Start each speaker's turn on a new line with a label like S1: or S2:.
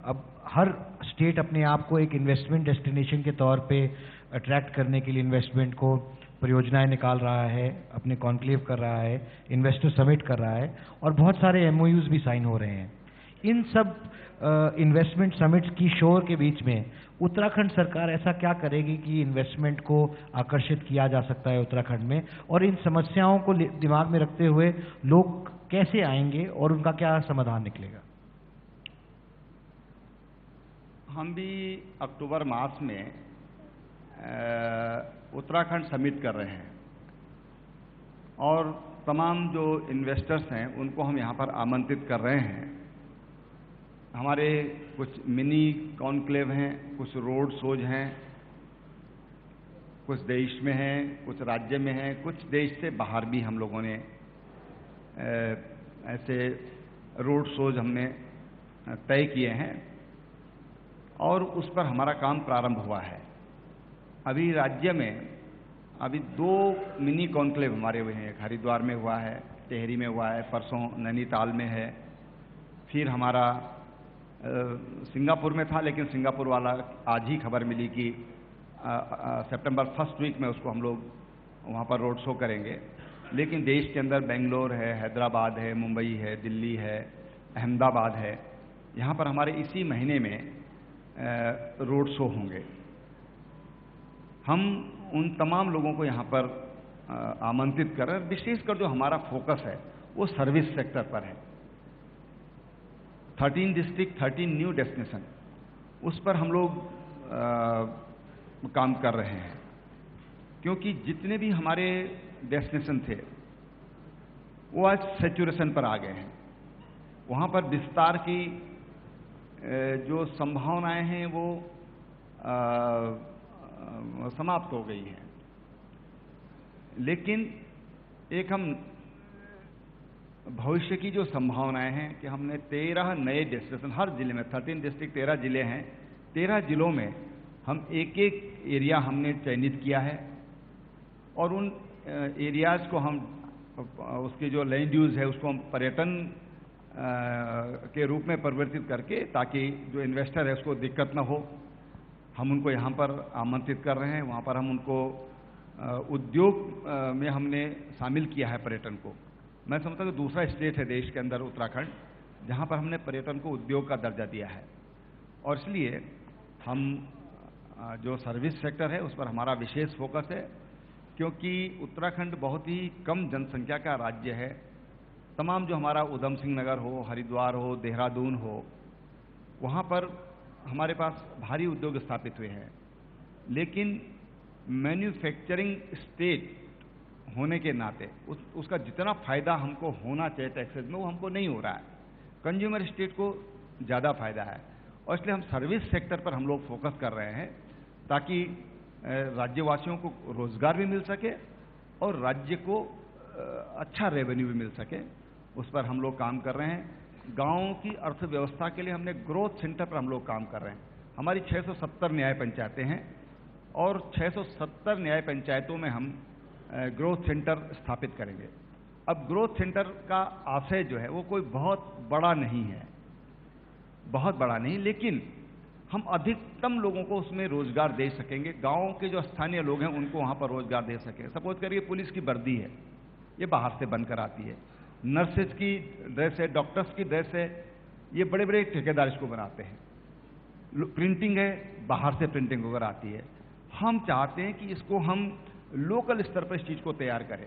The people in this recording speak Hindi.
S1: अब हर स्टेट अपने आप को एक इन्वेस्टमेंट डेस्टिनेशन के तौर पे अट्रैक्ट करने के लिए इन्वेस्टमेंट को परियोजनाएं निकाल रहा है, अपने कॉन्क्लेव कर रहा है, इन्वेस्टर समिट कर रहा है और बहुत सारे एमओयूज भी साइन हो रहे हैं। इन सब इन्वेस्टमेंट समिट्स की शोर के बीच में उत्तराखंड सरकार ऐसा क्या करेगी कि इन्वेस्टमेंट को आकर्षित किया जा सकता है उत्तराखंड में, और इन समस्याओं को दिमाग में रखते हुए लोग कैसे आएंगे और उनका क्या समाधान निकलेगा?
S2: हम भी अक्टूबर मास में उत्तराखंड समिट कर रहे हैं और तमाम जो इन्वेस्टर्स हैं उनको हम यहाँ पर आमंत्रित कर रहे हैं। हमारे कुछ मिनी कॉन्क्लेव हैं, कुछ रोड शोज हैं, कुछ देश में हैं, कुछ राज्य में हैं, कुछ देश से बाहर भी हम लोगों ने ऐसे रोड शोज हमने तय किए हैं और उस पर हमारा काम प्रारंभ हुआ है। अभी राज्य में अभी 2 मिनी कॉन्क्लेव हमारे हुए हैं। हरिद्वार में हुआ है, टेहरी में हुआ है, परसों नैनीताल में है, फिर हमारा सिंगापुर में था, लेकिन सिंगापुर वाला आज ही खबर मिली कि सितंबर फर्स्ट वीक में उसको हम लोग वहाँ पर रोड शो करेंगे। लेकिन देश के अंदर बेंगलोर है, हैदराबाद है, मुंबई है, दिल्ली है, अहमदाबाद है, यहाँ पर हमारे इसी महीने में रोड शो होंगे। हम उन तमाम लोगों को यहाँ पर आमंत्रित कर रहे हैं। विशेषकर जो हमारा फोकस है वो सर्विस सेक्टर पर है। 13 डिस्ट्रिक्ट 13 न्यू डेस्टिनेशन, उस पर हम लोग काम कर रहे हैं, क्योंकि जितने भी हमारे डेस्टिनेशन थे वो आज सैचुरेशन पर आ गए हैं। वहाँ पर विस्तार की जो संभावनाएं हैं वो समाप्त हो गई हैं। लेकिन एक हम भविष्य की जो संभावनाएं हैं कि हमने 13 नए डेस्टिनेशन, हर जिले में 13 डिस्ट्रिक्ट 13 जिले हैं, 13 जिलों में हम एक एक एरिया हमने चयनित किया है और उन एरियाज को हम उसके जो लैंड यूज है उसको हम पर्यटन के रूप में परिवर्तित करके, ताकि जो इन्वेस्टर है उसको दिक्कत न हो, हम उनको यहाँ पर आमंत्रित कर रहे हैं। वहाँ पर हम उनको उद्योग में हमने शामिल किया है पर्यटन को। मैं समझता हूँ कि दूसरा स्टेट है देश के अंदर उत्तराखंड जहाँ पर हमने पर्यटन को उद्योग का दर्जा दिया है, और इसलिए हम जो सर्विस सेक्टर है उस पर हमारा विशेष फोकस है, क्योंकि उत्तराखंड बहुत ही कम जनसंख्या का राज्य है। तमाम जो हमारा उधम सिंह नगर हो, हरिद्वार हो, देहरादून हो, वहाँ पर हमारे पास भारी उद्योग स्थापित हुए हैं, लेकिन मैन्युफैक्चरिंग स्टेट होने के नाते उसका जितना फायदा हमको होना चाहिए टैक्सेस में वो हमको नहीं हो रहा है। कंज्यूमर स्टेट को ज़्यादा फायदा है, और इसलिए हम सर्विस सेक्टर पर हम लोग फोकस कर रहे हैं ताकि राज्यवासियों को रोजगार भी मिल सके और राज्य को अच्छा रेवेन्यू भी मिल सके। उस पर हम लोग काम कर रहे हैं। गाँव की अर्थव्यवस्था के लिए हमने ग्रोथ सेंटर पर हम लोग काम कर रहे हैं। हमारी 670 न्याय पंचायतें हैं और 670 न्याय पंचायतों में हम ग्रोथ सेंटर स्थापित करेंगे। अब ग्रोथ सेंटर का आशय जो है वो कोई बहुत बड़ा नहीं है, बहुत बड़ा नहीं, लेकिन हम अधिकतम लोगों को उसमें रोजगार दे सकेंगे। गांव के जो स्थानीय लोग हैं उनको वहां पर रोजगार दे सकें। सपोज करिए पुलिस की वर्दी है, ये बाहर से बनकर आती है, नर्सेज की ड्रेस है, डॉक्टर्स की ड्रेस है, ये बड़े बड़े ठेकेदार इसको बनाते हैं। प्रिंटिंग है, बाहर से प्रिंटिंग वगैरह आती है। हम चाहते हैं कि इसको हम लोकल स्तर पर इस चीज को तैयार करें।